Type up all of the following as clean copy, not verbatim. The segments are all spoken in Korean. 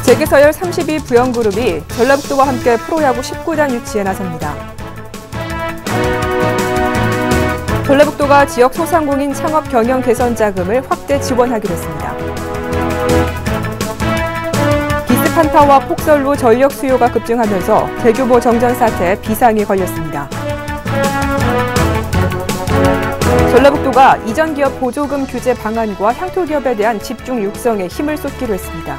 재계서열 32 부영그룹이 전라북도와 함께 프로야구 19단 유치에 나섭니다. 전라북도가 지역 소상공인 창업 경영 개선 자금을 확대 지원하기로 했습니다. 기습 한파와 폭설로 전력 수요가 급증하면서 대규모 정전 사태에 비상이 걸렸습니다. 전라북도가 이전 기업 보조금 규제 방안과 향토 기업에 대한 집중 육성에 힘을 쏟기로 했습니다.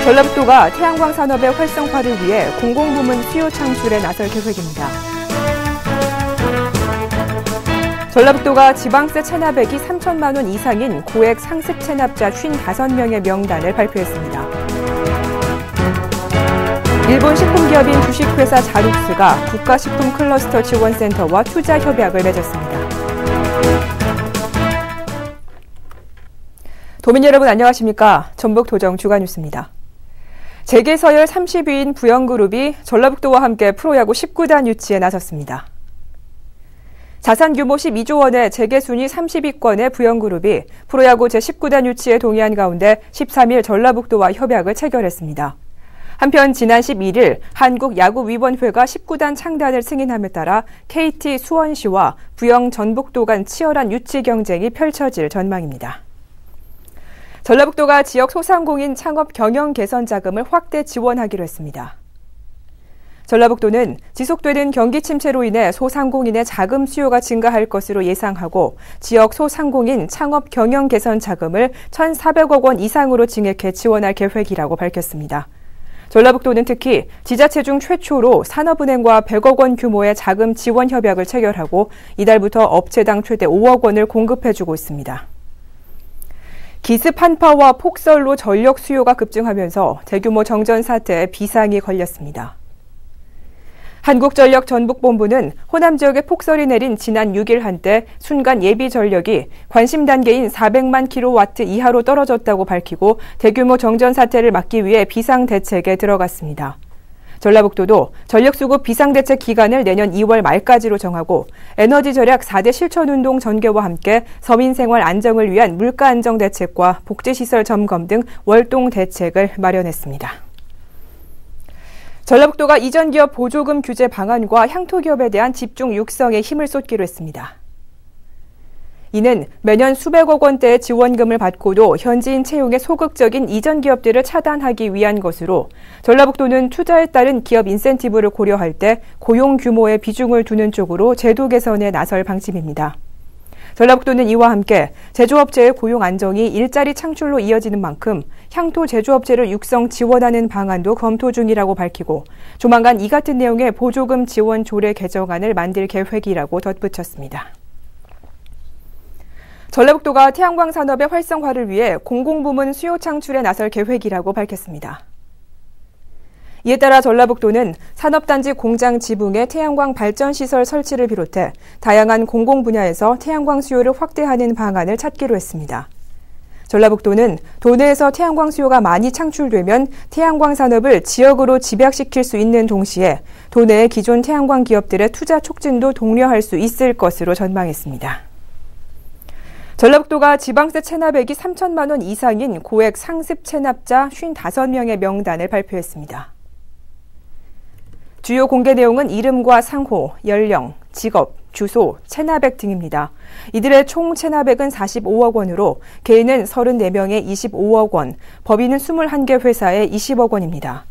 전라북도가 태양광 산업의 활성화를 위해 공공부문 수요 창출에 나설 계획입니다. 전라북도가 지방세 체납액이 3천만 원 이상인 고액 상습 체납자 55명의 명단을 발표했습니다. 일본 식품기업인 주식회사 자룩스가 국가식품 클러스터 지원센터와 투자 협약을 맺었습니다. 도민 여러분 안녕하십니까? 전북도정 주간뉴스입니다. 재계서열 32인 부영그룹이 전라북도와 함께 프로야구 19단 유치에 나섰습니다. 자산 규모 12조 원의 재계순위 30위권의 부영그룹이 프로야구 제19단 유치에 동의한 가운데 13일 전라북도와 협약을 체결했습니다. 한편 지난 11일 한국야구위원회가 19단 창단을 승인함에 따라 KT 수원시와 부영 전북도 간 치열한 유치 경쟁이 펼쳐질 전망입니다. 전라북도가 지역 소상공인 창업 경영 개선 자금을 확대 지원하기로 했습니다. 전라북도는 지속되는 경기 침체로 인해 소상공인의 자금 수요가 증가할 것으로 예상하고 지역 소상공인 창업 경영 개선 자금을 1,400억 원 이상으로 증액해 지원할 계획이라고 밝혔습니다. 전라북도는 특히 지자체 중 최초로 산업은행과 100억 원 규모의 자금 지원 협약을 체결하고 이달부터 업체당 최대 5억 원을 공급해주고 있습니다. 기습 한파와 폭설로 전력 수요가 급증하면서 대규모 정전 사태에 비상이 걸렸습니다. 한국전력 전북본부는 호남 지역에 폭설이 내린 지난 6일 한때 순간 예비 전력이 관심 단계인 400만 킬로와트 이하로 떨어졌다고 밝히고 대규모 정전 사태를 막기 위해 비상대책에 들어갔습니다. 전라북도도 전력수급 비상대책 기간을 내년 2월 말까지로 정하고 에너지 절약 4대 실천운동 전개와 함께 서민생활 안정을 위한 물가 안정 대책과 복지시설 점검 등 월동 대책을 마련했습니다. 전라북도가 이전 기업 보조금 규제 방안과 향토 기업에 대한 집중 육성에 힘을 쏟기로 했습니다. 이는 매년 수백억 원대의 지원금을 받고도 현지인 채용에 소극적인 이전 기업들을 차단하기 위한 것으로 전라북도는 투자에 따른 기업 인센티브를 고려할 때 고용 규모에 비중을 두는 쪽으로 제도 개선에 나설 방침입니다. 전라북도는 이와 함께 제조업체의 고용 안정이 일자리 창출로 이어지는 만큼 향토 제조업체를 육성 지원하는 방안도 검토 중이라고 밝히고 조만간 이 같은 내용의 보조금 지원 조례 개정안을 만들 계획이라고 덧붙였습니다. 전라북도가 태양광 산업의 활성화를 위해 공공부문 수요 창출에 나설 계획이라고 밝혔습니다. 이에 따라 전라북도는 산업단지 공장 지붕에 태양광 발전시설 설치를 비롯해 다양한 공공 분야에서 태양광 수요를 확대하는 방안을 찾기로 했습니다. 전라북도는 도내에서 태양광 수요가 많이 창출되면 태양광 산업을 지역으로 집약시킬 수 있는 동시에 도내의 기존 태양광 기업들의 투자 촉진도 독려할 수 있을 것으로 전망했습니다. 전라북도가 지방세 체납액이 3천만 원 이상인 고액 상습 체납자 55명의 명단을 발표했습니다. 주요 공개 내용은 이름과 상호, 연령, 직업, 주소, 체납액 등입니다. 이들의 총 체납액은 45억 원으로 개인은 34명에 25억 원, 법인은 21개 회사에 20억 원입니다.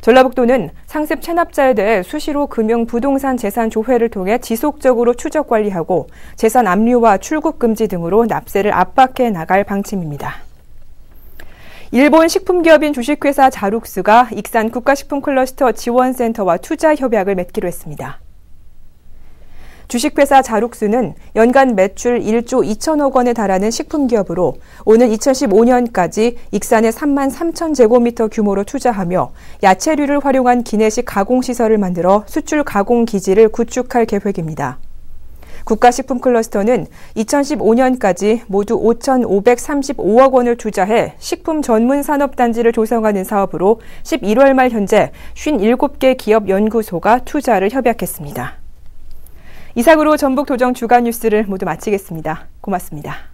전라북도는 상습 체납자에 대해 수시로 금융 부동산 재산 조회를 통해 지속적으로 추적 관리하고 재산 압류와 출국 금지 등으로 납세를 압박해 나갈 방침입니다. 일본 식품기업인 주식회사 자룩스가 익산 국가식품 클러스터 지원센터와 투자 협약을 맺기로 했습니다. 주식회사 자룩스는 연간 매출 1조 2천억 원에 달하는 식품기업으로 오는 2015년까지 익산에 3만 3천 제곱미터 규모로 투자하며 야채류를 활용한 기내식 가공시설을 만들어 수출 가공 기지를 구축할 계획입니다. 국가식품 클러스터는 2015년까지 모두 5,535억 원을 투자해 식품 전문 산업단지를 조성하는 사업으로 11월 말 현재 57개 기업 연구소가 투자를 협약했습니다. 이상으로 전북도정 주간뉴스를 모두 마치겠습니다. 고맙습니다.